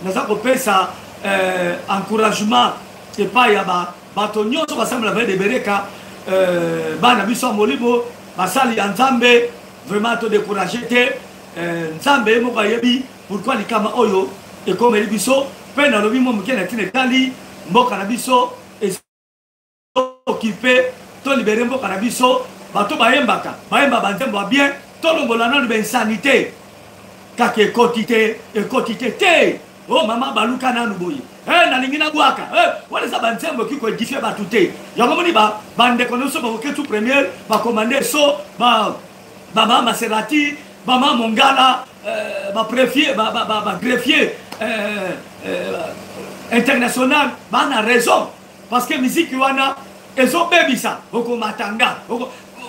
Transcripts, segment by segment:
naza kopesa encouragement epai ya bato nyonso basambela vale de bereka bana biso ya molimo basali ya nzambe vraiment todécourage te nzambe ye moko ayebi pourquoi likama oyo ekomeli biso mpe nalobi mwa moke na ntina etali mboka na biso occupé tolibere mboka na biso bato bayemba banzembo ya bien tolongola nano bainsanité kaka ekoti te oh mama baluka nanu boye nalingi nabwaka wana eza banzembo oki koedifie bato te yango moni bandeko nyonso bakoke tout première bakomande so bama maserati bama mongala bagreffier international bana raison parce que musique wana ezobebisa okomatanga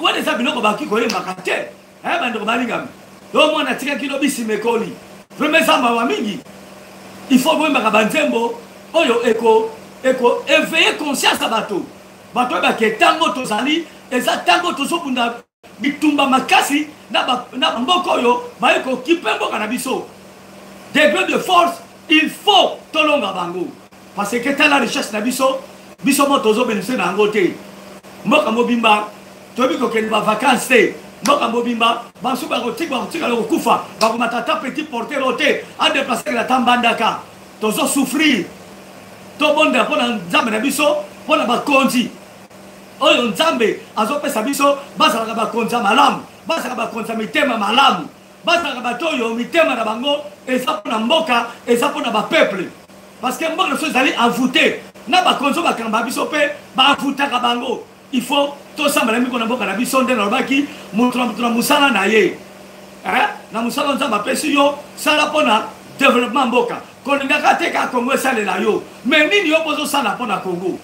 wana eza biloko baki koyembaka te bandeko balingami do mwana atikaki lobisi mekoli vraimen eza mawa mingi il faut boyembaka banzembo oyo eko éveiller conscience ya bato oyebaka ntango tozali eza ntango tozobunda bitumba makasi na bamboka oyo baye kokipe mboka na biso degré de force il faut tolonga bango parce que tala richesse na biso mo tozobénéficie na yango te mboka mobimba toyebi kokende bavacance te mboka mobimba bansu bakotikala kokufa bakomata ta petit porter o te adeplace na ta mbandaka tozosouffrir tobondela mpo na nzambe na biso mpo na bakonzi oyo nzambe azopesa biso bazalaka bakonzi ya malamu bazalaka bakonzi ya mitema malamu bazalaka bato oyo mitema na bango eza mpo na mboka eza mpo na bapeuple parce que mboka na biso ezali envoûté na bakonzi oyo bakanga biso mpe baavutaka bango il faut tosambela miko na mboka na biso nde nalobaki moto na mosala na ye na mosala nzambe apesi yo sala mpo na développement mboka kolingaka te ka Congo esalela yo mais nini yo bozosala mpo na Congo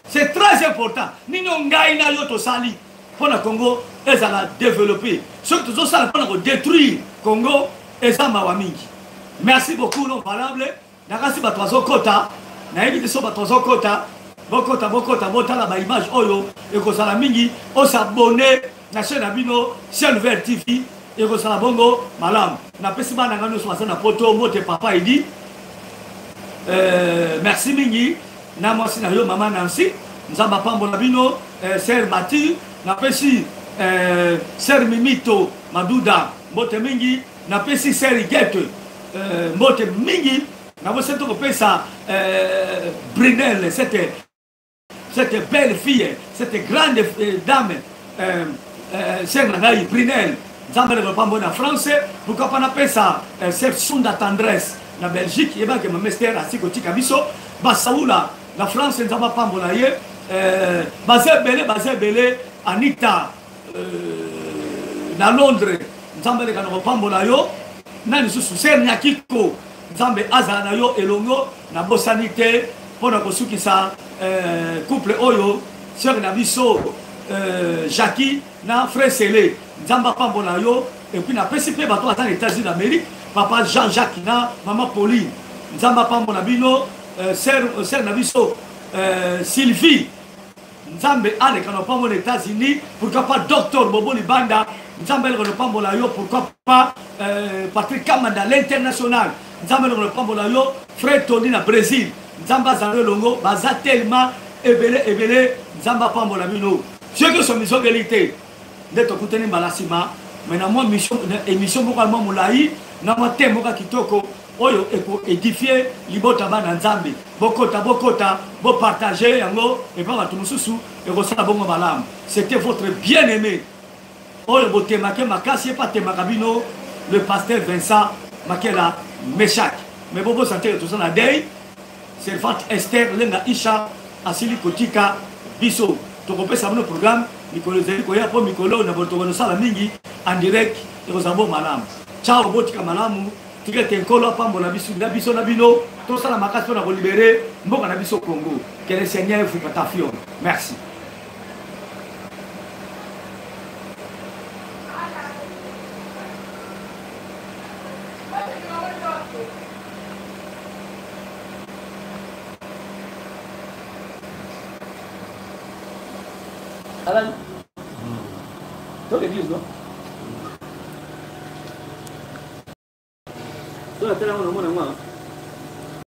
c'est très important nini yo ngai na yo tosali mpo na Congo ezala développer soki tozosala mpo na kodétruire Congo eza mawa mingi merci beaucoup non valable nakasi bato bazokota nayebi te so bato bazokota bokota botala baimage oyo ekozala mingi osabone na chaîne na bino chaîne vert TV ekozala bongo malamu napesi bana nga nyonso baza na poto mote papa edi merci mingi na mwasi na yo mama Nancy nzambe apambola bino ser Mati napesi ser Mimito Maduda mbote mingi napesi ser Igete mbote mingi nabose tokopesa Brunel cette belle fille cette grande dame ser nangai Brunel nzambe lepambo na France pourquoi pas napesa ser Sunda Tendresse na Belgique yebake mamester asiko tika biso basaula na France nzamba pambola ye bazebele Anita na Londres nzambe lekana kopambola yo nani susu ser Nyakiko nzambe azala na yo elongo na bosani te mpona kosukisa couple oyo ser na biso Jackie na frère Sele nzambe apambola yo epuis napesi mpe bato aza na États-Unis d'Amérique papa Jean-Jacques na mama Pauline nzambe apambola bino ser na biso Sylvie nzambe aleka na pambola États-Unis pourquoi pas docteur Bobo Libanda nzambe aleka na pambola yo pourquoi pas Patrick Kamanda l'international nzambe aleka na pambola yo frère Tony na Brésil nzambe azala elongo baza tellement ebele nzambe apambola bino soki somizongeli te nde tokutani mbala nsima mais na mwa émission moko mwa molai na mwa te moko kitoko oyo ekoédifie libota bana nzambe bokota bopartage yango epa bato mosusu ekosala bongo malamu c'était votre bien-aimé oyo botemake makasi epa temaka bino le pasteur Vincent Makela Meshak mais bobosante toza na dei servante Esther lenga Isha asili kotika biso tokopesa bino programme mikolo ezali koya mpo mikolo na botokonosala mingi en direct ekozala bo malamu ciao botika malamu tikete nkolo apambola biso na bino tosala makasi mpo na kolibere mboka na biso Congo que le Seigneur vous patafio merci. Alan, toi l'église, non? Toi la télé, on a